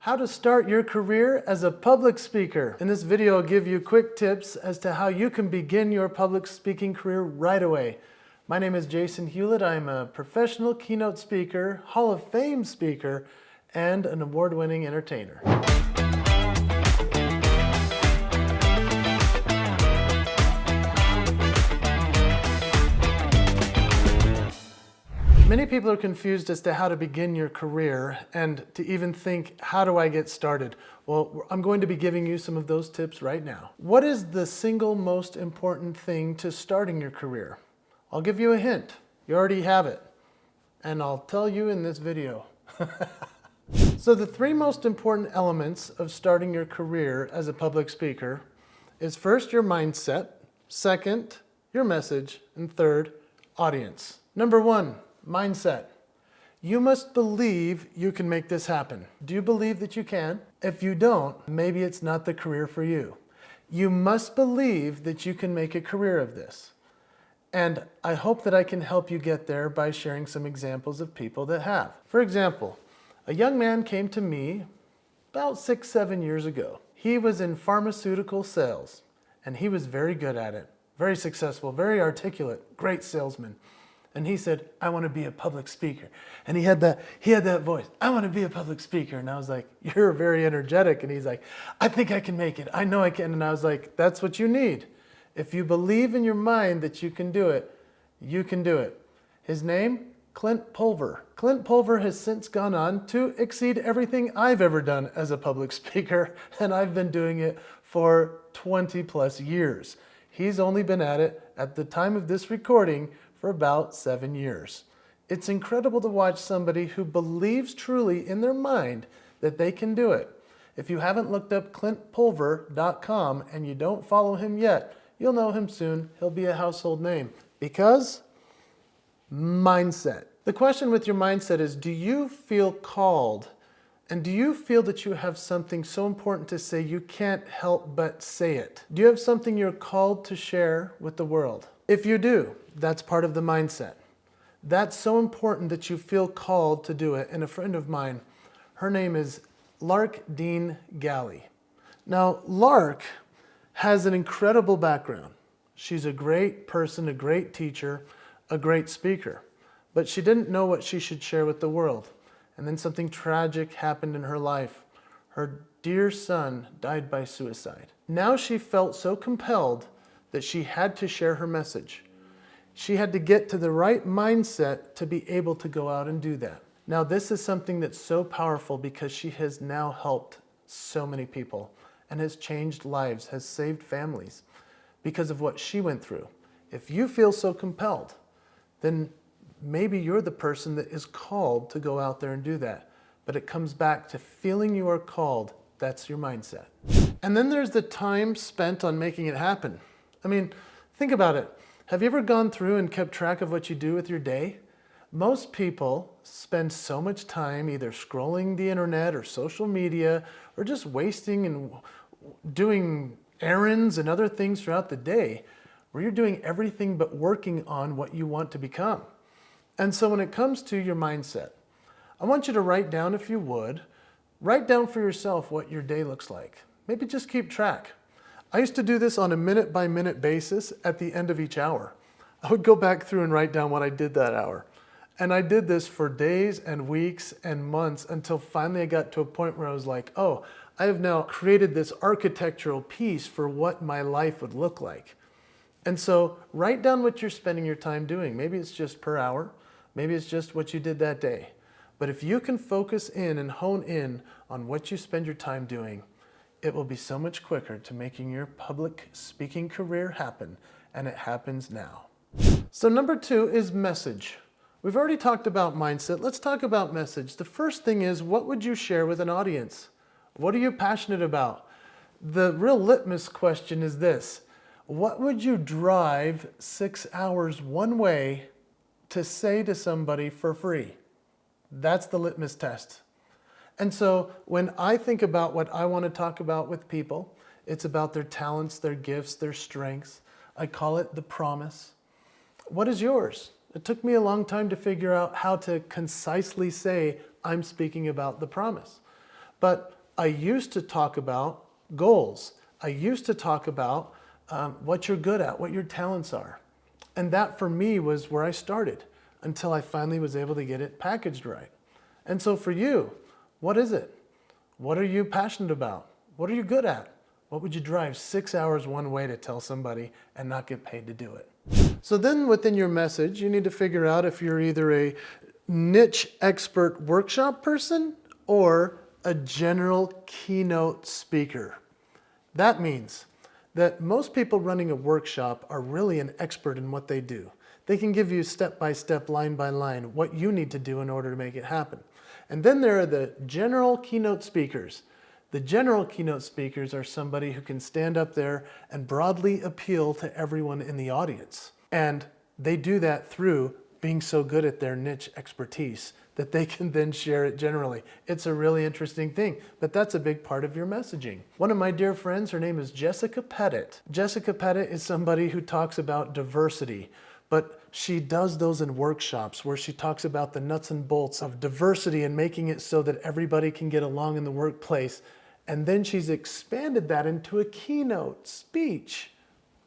How to start your career as a public speaker. In this video, I'll give you quick tips as to how you can begin your public speaking career right away. My name is Jason Hewlett. I'm a professional keynote speaker, Hall of Fame speaker, and an award-winning entertainer. Many people are confused as to how to begin your career and to even think, how do I get started? Well, I'm going to be giving you some of those tips right now. What is the single most important thing to starting your career? I'll give you a hint. You already have it. And I'll tell you in this video. So the three most important elements of starting your career as a public speaker is first, your mindset, second, your message, and third, audience. Number one, mindset. You must believe you can make this happen. Do you believe that you can? If you don't, maybe it's not the career for you. You must believe that you can make a career of this. And I hope that I can help you get there by sharing some examples of people that have. For example, a young man came to me about 6-7 years ago. He was in pharmaceutical sales and he was very good at it, very successful, very articulate, great salesman. And he said, I want to be a public speaker. And he had that voice, I want to be a public speaker. And I was like, you're very energetic. And he's like, I think I can make it. I know I can. And I was like, that's what you need. If you believe in your mind that you can do it, you can do it. His name, Clint Pulver. Clint Pulver has since gone on to exceed everything I've ever done as a public speaker. And I've been doing it for 20 plus years. He's only been at it at the time of this recording for about 7 years. It's incredible to watch somebody who believes truly in their mind that they can do it. If you haven't looked up clintpulver.com and you don't follow him yet, you'll know him soon. He'll be a household name. Because mindset. The question with your mindset is, do you feel called? And do you feel that you have something so important to say you can't help but say it? Do you have something you're called to share with the world? If you do, that's part of the mindset. That's so important that you feel called to do it. And a friend of mine, her name is Lark Dean Galley. Now, Lark has an incredible background. She's a great person, a great teacher, a great speaker. But she didn't know what she should share with the world. And then something tragic happened in her life. Her dear son died by suicide. Now she felt so compelled that she had to share her message. She had to get to the right mindset to be able to go out and do that. Now, this is something that's so powerful because she has now helped so many people and has changed lives, has saved families because of what she went through. If you feel so compelled, then maybe you're the person that is called to go out there and do that. But it comes back to feeling you are called. That's your mindset. And then there's the time spent on making it happen. I mean, think about it. Have you ever gone through and kept track of what you do with your day? Most people spend so much time either scrolling the internet or social media or just wasting and doing errands and other things throughout the day where you're doing everything but working on what you want to become. And so when it comes to your mindset, I want you to write down, if you would, write down for yourself what your day looks like. Maybe just keep track. I used to do this on a minute-by-minute basis at the end of each hour. I would go back through and write down what I did that hour. And I did this for days and weeks and months until finally I got to a point where I was like, oh, I have now created this architectural piece for what my life would look like. And so write down what you're spending your time doing. Maybe it's just per hour. Maybe it's just what you did that day. But if you can focus in and hone in on what you spend your time doing, it will be so much quicker to making your public speaking career happen, and it happens now. So number 2 is message. We've already talked about mindset. Let's talk about message. The first thing is, what would you share with an audience? What are you passionate about? The real litmus question is this: what would you drive 6 hours one way to say to somebody for free? That's the litmus test. And so when I think about what I want to talk about with people, it's about their talents, their gifts, their strengths. I call it the promise. What is yours? It took me a long time to figure out how to concisely say I'm speaking about the promise. But I used to talk about goals. I used to talk about what you're good at, what your talents are. And that for me was where I started until I finally was able to get it packaged right. And so for you, what is it? What are you passionate about? What are you good at? What would you drive 6 hours one way to tell somebody and not get paid to do it? So then within your message, you need to figure out if you're either a niche expert workshop person or a general keynote speaker. That means that most people running a workshop are really an expert in what they do. They can give you step by step, line by line, what you need to do in order to make it happen. And then there are the general keynote speakers. The general keynote speakers are somebody who can stand up there and broadly appeal to everyone in the audience. And they do that through being so good at their niche expertise that they can then share it generally. It's a really interesting thing, but that's a big part of your messaging. One of my dear friends, her name is Jessica Pettit. Jessica Pettit is somebody who talks about diversity, but she does those in workshops where she talks about the nuts and bolts of diversity and making it so that everybody can get along in the workplace. And then she's expanded that into a keynote speech,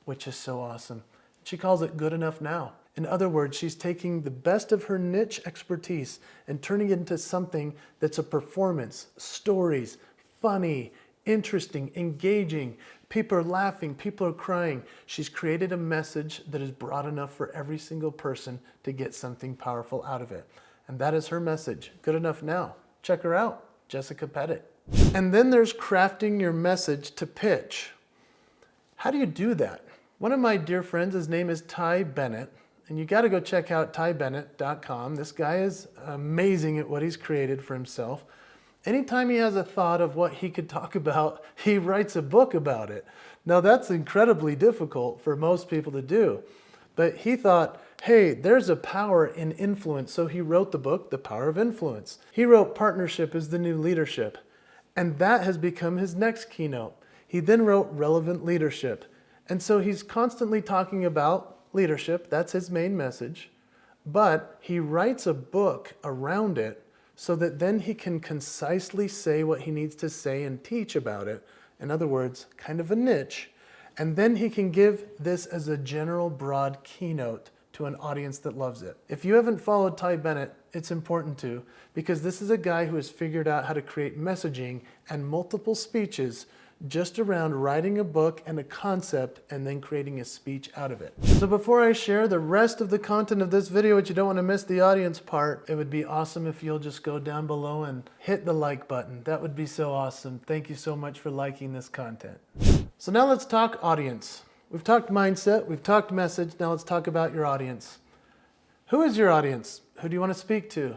which is so awesome. She calls it Good Enough Now. In other words, she's taking the best of her niche expertise and turning it into something that's a performance, stories, funny, interesting, engaging. People are laughing, people are crying. She's created a message that is broad enough for every single person to get something powerful out of it. And that is her message. Good Enough Now. Check her out, Jessica Pettit. And then there's crafting your message to pitch. How do you do that? One of my dear friends, his name is Ty Bennett, and you got to go check out tybennett.com. This guy is amazing at what he's created for himself. Anytime he has a thought of what he could talk about, he writes a book about it. Now that's incredibly difficult for most people to do, but he thought, hey, there's a power in influence, so he wrote the book, The Power of Influence. He wrote Partnership is the New Leadership, and that has become his next keynote. He then wrote Relevant Leadership, and so he's constantly talking about leadership, that's his main message, but he writes a book around it so that then he can concisely say what he needs to say and teach about it. In other words, kind of a niche, and then he can give this as a general broad keynote to an audience that loves it. If you haven't followed Ty Bennett, it's important to, because this is a guy who has figured out how to create messaging and multiple speeches just around writing a book and a concept and then creating a speech out of it. So before I share the rest of the content of this video, which you don't want to miss the audience part, it would be awesome if you'll just go down below and hit the like button. That would be so awesome. Thank you so much for liking this content. So now let's talk audience. We've talked mindset, we've talked message, now let's talk about your audience. Who is your audience? Who do you want to speak to?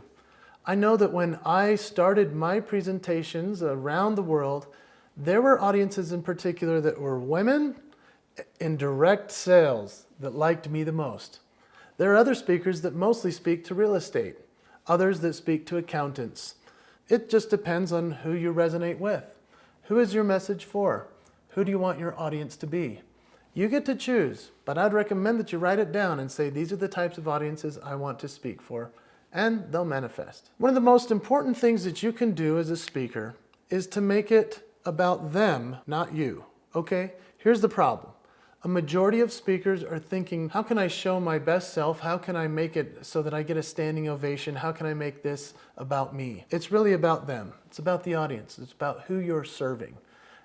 I know that when I started my presentations around the world, there were audiences in particular that were women in direct sales that liked me the most. There are other speakers that mostly speak to real estate, others that speak to accountants. It just depends on who you resonate with. Who is your message for? Who do you want your audience to be? You get to choose, but I'd recommend that you write it down and say, these are the types of audiences I want to speak for, and they'll manifest. One of the most important things that you can do as a speaker is to make it about them, not you, okay? Here's the problem. A majority of speakers are thinking, how can I show my best self? How can I make it so that I get a standing ovation? How can I make this about me? It's really about them. It's about the audience. It's about who you're serving.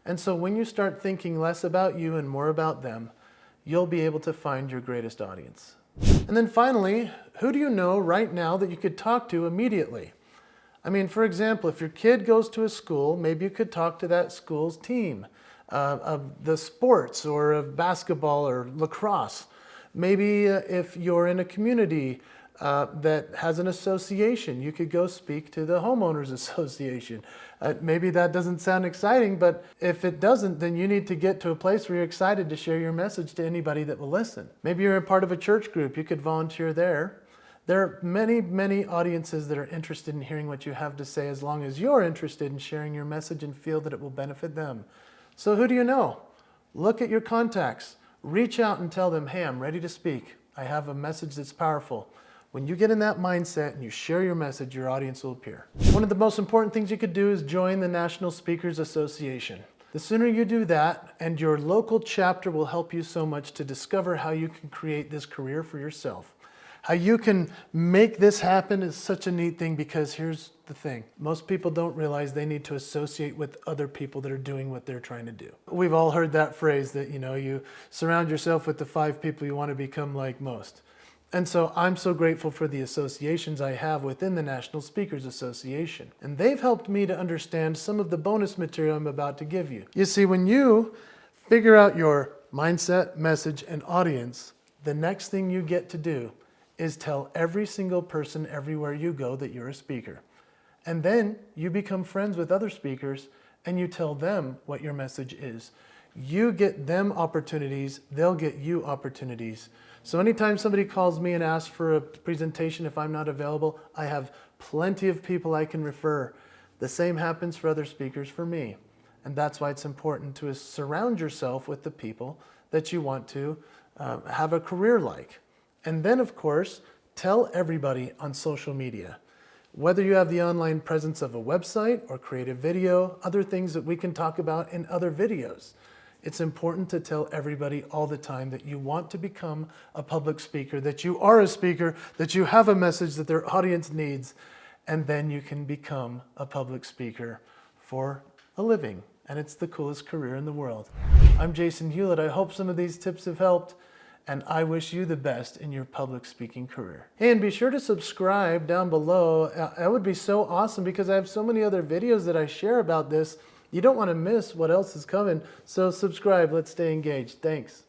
And so when you start thinking less about you and more about them, you'll be able to find your greatest audience. And then finally, who do you know right now that you could talk to immediately? I mean, for example, if your kid goes to a school, maybe you could talk to that school's team of the sports or of basketball or lacrosse. Maybe if you're in a community that has an association, you could go speak to the homeowners association. Maybe that doesn't sound exciting, but if it doesn't, then you need to get to a place where you're excited to share your message to anybody that will listen. Maybe you're a part of a church group, you could volunteer there. There are many, many audiences that are interested in hearing what you have to say as long as you're interested in sharing your message and feel that it will benefit them. So who do you know? Look at your contacts. Reach out and tell them, hey, I'm ready to speak. I have a message that's powerful. When you get in that mindset and you share your message, your audience will appear. One of the most important things you could do is join the National Speakers Association. The sooner you do that, and your local chapter will help you so much to discover how you can create this career for yourself. How you can make this happen is such a neat thing, because here's the thing. Most people don't realize they need to associate with other people that are doing what they're trying to do. We've all heard that phrase that, you surround yourself with the 5 people you want to become like most. And so I'm so grateful for the associations I have within the National Speakers Association. And they've helped me to understand some of the bonus material I'm about to give you. You see, when you figure out your mindset, message, and audience, the next thing you get to do is tell every single person everywhere you go that you're a speaker. And then you become friends with other speakers and you tell them what your message is. You get them opportunities, they'll get you opportunities. So anytime somebody calls me and asks for a presentation, if I'm not available, I have plenty of people I can refer. The same happens for other speakers for me. And that's why it's important to surround yourself with the people that you want to have a career like. And then, of course, tell everybody on social media. Whether you have the online presence of a website or create a video, other things that we can talk about in other videos. It's important to tell everybody all the time that you want to become a public speaker, that you are a speaker, that you have a message that their audience needs, and then you can become a public speaker for a living. And it's the coolest career in the world. I'm Jason Hewlett. I hope some of these tips have helped, and I wish you the best in your public speaking career. Hey, and be sure to subscribe down below. That would be so awesome, because I have so many other videos that I share about this. You don't want to miss what else is coming, so subscribe. Let's stay engaged. Thanks.